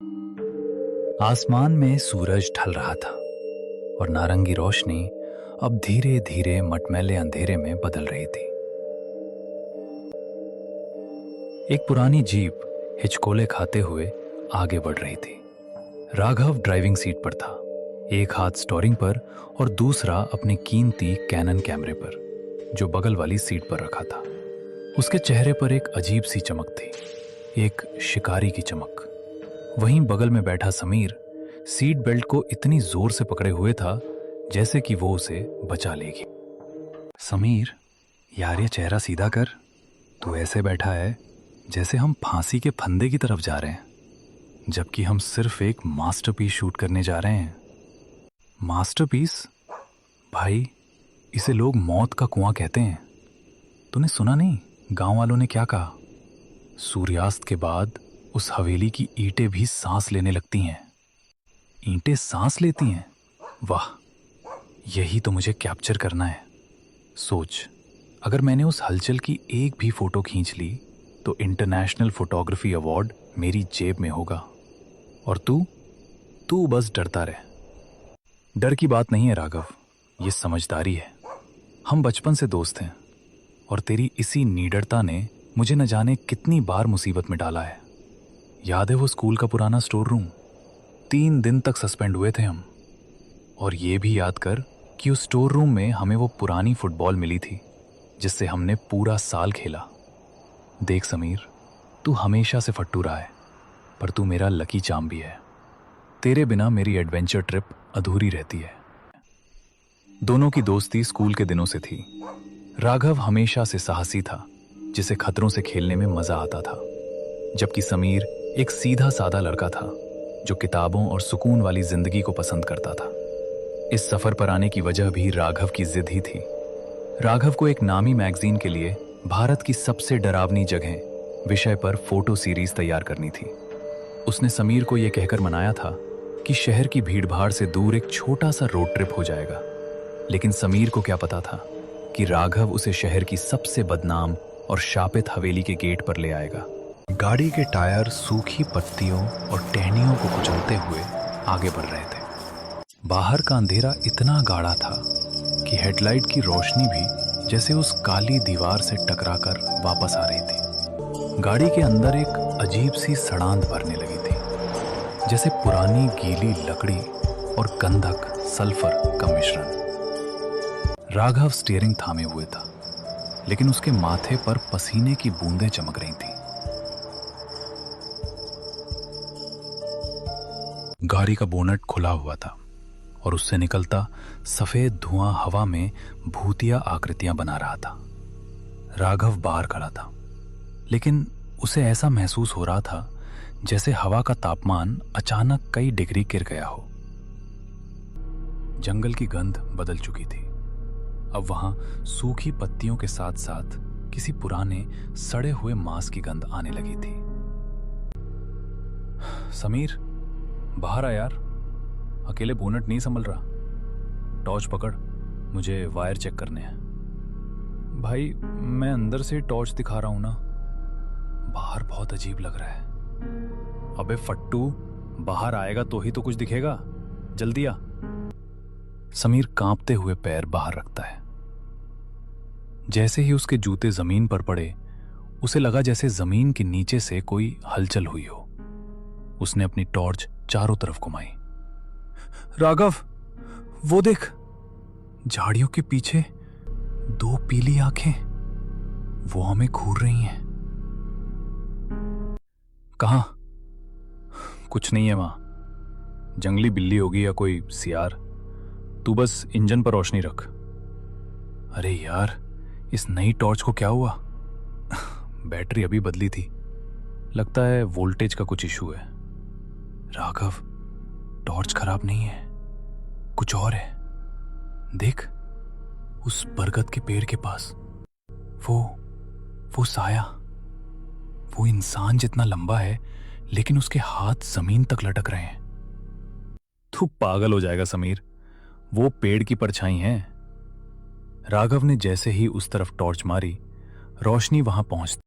आसमान में सूरज ढल रहा था और नारंगी रोशनी अब धीरे धीरे मटमैले अंधेरे में बदल रही थी। एक पुरानी जीप हिचकोले खाते हुए आगे बढ़ रही थी। राघव ड्राइविंग सीट पर था, एक हाथ स्टीयरिंग पर और दूसरा अपने कीमती कैनन कैमरे पर, जो बगल वाली सीट पर रखा था। उसके चेहरे पर एक अजीब सी चमक थी, एक शिकारी की चमक। वहीं बगल में बैठा समीर सीट बेल्ट को इतनी जोर से पकड़े हुए था जैसे कि वो उसे बचा लेगी। समीर, यार ये चेहरा सीधा कर। तू ऐसे बैठा है जैसे हम फांसी के फंदे की तरफ जा रहे हैं, जबकि हम सिर्फ एक मास्टरपीस शूट करने जा रहे हैं। मास्टरपीस? भाई, इसे लोग मौत का कुआं कहते हैं। तूने सुना नहीं गांव वालों ने क्या कहा? सूर्यास्त के बाद उस हवेली की ईंटें भी सांस लेने लगती हैं। ईंटें सांस लेती हैं? वाह, यही तो मुझे कैप्चर करना है। सोच, अगर मैंने उस हलचल की एक भी फोटो खींच ली तो इंटरनेशनल फोटोग्राफी अवार्ड मेरी जेब में होगा। और तू बस डरता रहे। डर की बात नहीं है राघव, ये समझदारी है। हम बचपन से दोस्त हैं और तेरी इसी निडरता ने मुझे न जाने कितनी बार मुसीबत में डाला है। याद है वो स्कूल का पुराना स्टोर रूम? 3 दिन तक सस्पेंड हुए थे हम। और ये भी याद कर कि उस स्टोर रूम में हमें वो पुरानी फुटबॉल मिली थी जिससे हमने पूरा साल खेला। देख समीर, तू हमेशा से फट्टू रहा है, पर तू मेरा लकी चार्म भी है। तेरे बिना मेरी एडवेंचर ट्रिप अधूरी रहती है। दोनों की दोस्ती स्कूल के दिनों से थी। राघव हमेशा से साहसी था, जिसे खतरों से खेलने में मजा आता था, जबकि समीर एक सीधा साधा लड़का था जो किताबों और सुकून वाली जिंदगी को पसंद करता था। इस सफर पर आने की वजह भी राघव की जिद ही थी। राघव को एक नामी मैगजीन के लिए भारत की सबसे डरावनी जगह विषय पर फोटो सीरीज तैयार करनी थी। उसने समीर को यह कहकर मनाया था कि शहर की भीड़भाड़ से दूर एक छोटा सा रोड ट्रिप हो जाएगा। लेकिन समीर को क्या पता था कि राघव उसे शहर की सबसे बदनाम और शापित हवेली के गेट पर ले आएगा। गाड़ी के टायर सूखी पत्तियों और टहनियों को कुचलते हुए आगे बढ़ रहे थे। बाहर का अंधेरा इतना गाढ़ा था कि हेडलाइट की रोशनी भी जैसे उस काली दीवार से टकराकर वापस आ रही थी। गाड़ी के अंदर एक अजीब सी सड़ांध भरने लगी थी, जैसे पुरानी गीली लकड़ी और गंधक सल्फर का मिश्रण। राघव स्टीयरिंग थामे हुए था, लेकिन उसके माथे पर पसीने की बूंदें चमक रही थीं। गाड़ी का बोनट खुला हुआ था और उससे निकलता सफेद धुआं हवा में भूतिया आकृतियां बना रहा था। राघव बाहर खड़ा था, लेकिन उसे ऐसा महसूस हो रहा था जैसे हवा का तापमान अचानक कई डिग्री गिर गया हो। जंगल की गंध बदल चुकी थी। अब वहां सूखी पत्तियों के साथ साथ किसी पुराने सड़े हुए मांस की गंध आने लगी थी। समीर, बाहर आ यार, अकेले बोनट नहीं संभल रहा। टॉर्च पकड़, मुझे वायर चेक करने हैं। भाई, मैं अंदर से टॉर्च दिखा रहा हूं ना। बाहर बहुत अजीब लग रहा है। अबे फट्टू, बाहर आएगा तो ही तो कुछ दिखेगा। जल्दी आ। समीर कांपते हुए पैर बाहर रखता है। जैसे ही उसके जूते जमीन पर पड़े, उसे लगा जैसे जमीन के नीचे से कोई हलचल हुई हो। उसने अपनी टॉर्च चारों तरफ घुमाई। राघव, वो देख, झाड़ियों के पीछे 2 पीली आंखें, वो हमें घूर रही हैं। कहां? कुछ नहीं है वहां। जंगली बिल्ली होगी या कोई सियार। तू बस इंजन पर रोशनी रख। अरे यार, इस नई टॉर्च को क्या हुआ? बैटरी अभी बदली थी। लगता है वोल्टेज का कुछ इशू है। राघव, टॉर्च खराब नहीं है, कुछ और है। देख, उस बरगद के पेड़ के पास वो साया, वो इंसान जितना लंबा है, लेकिन उसके हाथ जमीन तक लटक रहे हैं। तू पागल हो जाएगा समीर, वो पेड़ की परछाई है। राघव ने जैसे ही उस तरफ टॉर्च मारी, रोशनी वहां पहुंच